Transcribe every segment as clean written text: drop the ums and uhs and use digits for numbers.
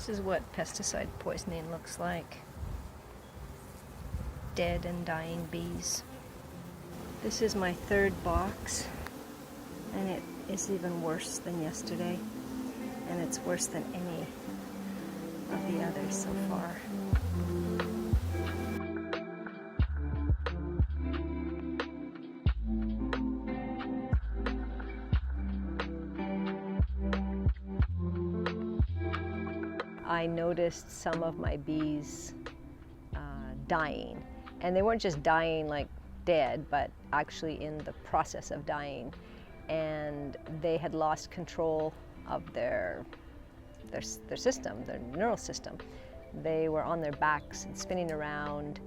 This is what pesticide poisoning looks like. Dead and dying bees. This is my third box, and it is even worse than yesterday, and it's worse than any of the others so far. I noticed some of my bees dying, and they weren't just dying like dead, but actually in the process of dying, and they had lost control of their system, their neural system. They were on their backs and spinning around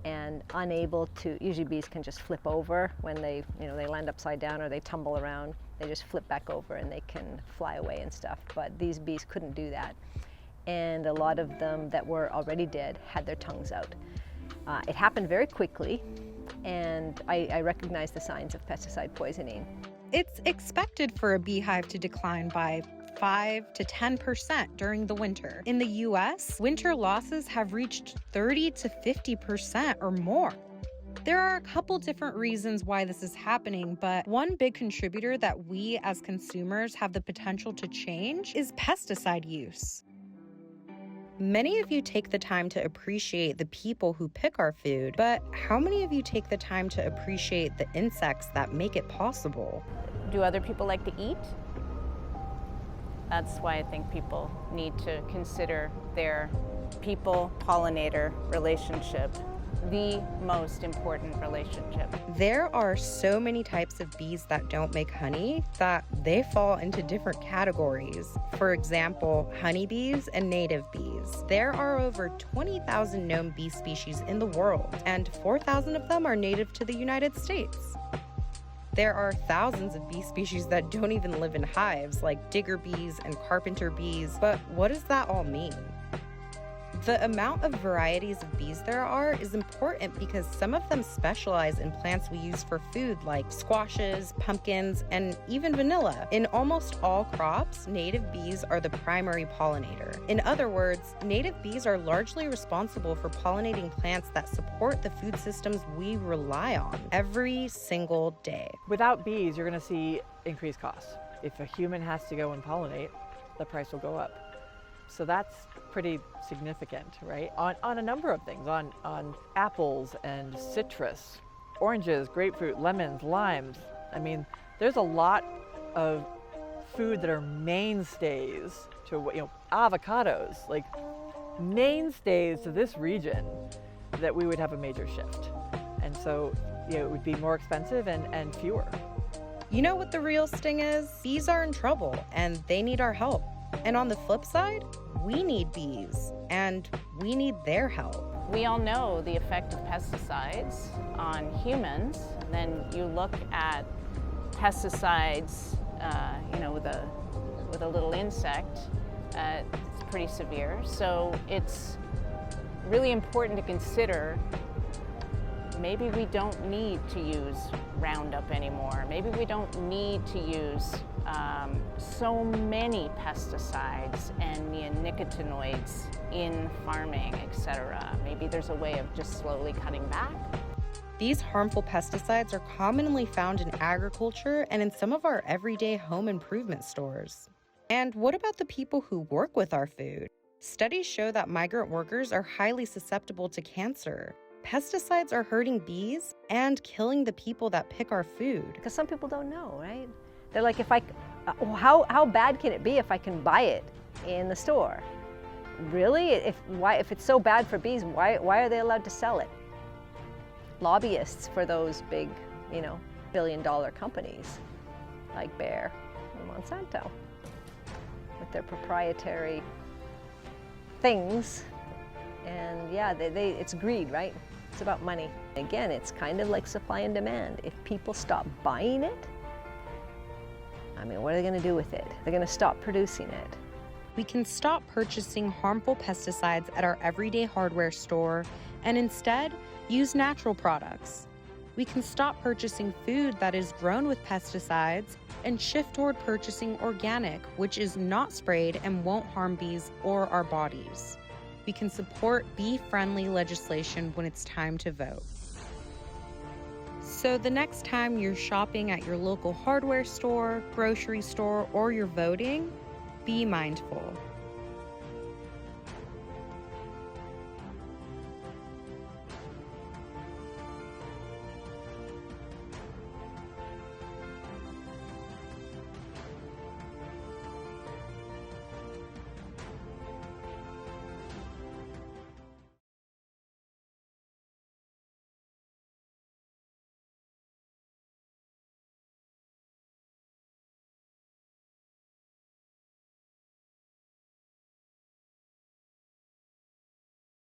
and unable to. Usually bees can just flip over when they land upside down or they tumble around. They just flip back over and they can fly away and stuff, but these bees couldn't do that. And a lot of them that were already dead had their tongues out. It happened very quickly, and I recognized the signs of pesticide poisoning. It's expected for a beehive to decline by 5 to 10% during the winter. In the US, winter losses have reached 30 to 50% or more. There are a couple different reasons why this is happening, but one big contributor that we as consumers have the potential to change is pesticide use. Many of you take the time to appreciate the people who pick our food, but how many of you take the time to appreciate the insects that make it possible? Do other people like to eat? That's why I think people need to consider their people-pollinator relationship the most important relationship. There are so many types of bees that don't make honey that they fall into different categories. For example, honeybees and native bees. There are over 20,000 known bee species in the world, and 4,000 of them are native to the United States. There are thousands of bee species that don't even live in hives, like digger bees and carpenter bees. But what does that all mean? The amount of varieties of bees there are is important because some of them specialize in plants we use for food, like squashes, pumpkins, and even vanilla. In almost all crops, native bees are the primary pollinator. In other words, native bees are largely responsible for pollinating plants that support the food systems we rely on every single day. Without bees, you're going to see increased costs. If a human has to go and pollinate, the price will go up. So that's pretty significant, right? On a number of things, on apples and citrus, oranges, grapefruit, lemons, limes. I mean, there's a lot of food that are mainstays to, avocados, like mainstays to this region, that we would have a major shift. And so, it would be more expensive and fewer. You know what the real sting is? Bees are in trouble and they need our help. And on the flip side, we need bees, and we need their help. We all know the effect of pesticides on humans. Then you look at pesticides, with a little insect. It's pretty severe. So it's really important to consider. Maybe we don't need to use Roundup anymore. Maybe we don't need to use so many pesticides and neonicotinoids in farming, etc. Maybe there's a way of just slowly cutting back. These harmful pesticides are commonly found in agriculture and in some of our everyday home improvement stores. And what about the people who work with our food? Studies show that migrant workers are highly susceptible to cancer. Pesticides are hurting bees and killing the people that pick our food. Because some people don't know, right? They're like, how bad can it be if I can buy it in the store? Really? If it's so bad for bees, why are they allowed to sell it? Lobbyists for those big, billion-dollar companies like Bayer and Monsanto with their proprietary things. And yeah, it's greed, right? It's about money. Again, it's kind of like supply and demand. If people stop buying it, what are they going to do with it? They're going to stop producing it. We can stop purchasing harmful pesticides at our everyday hardware store and instead use natural products. We can stop purchasing food that is grown with pesticides and shift toward purchasing organic, which is not sprayed and won't harm bees or our bodies. We can support bee-friendly legislation when it's time to vote. So the next time you're shopping at your local hardware store, grocery store, or you're voting, be mindful.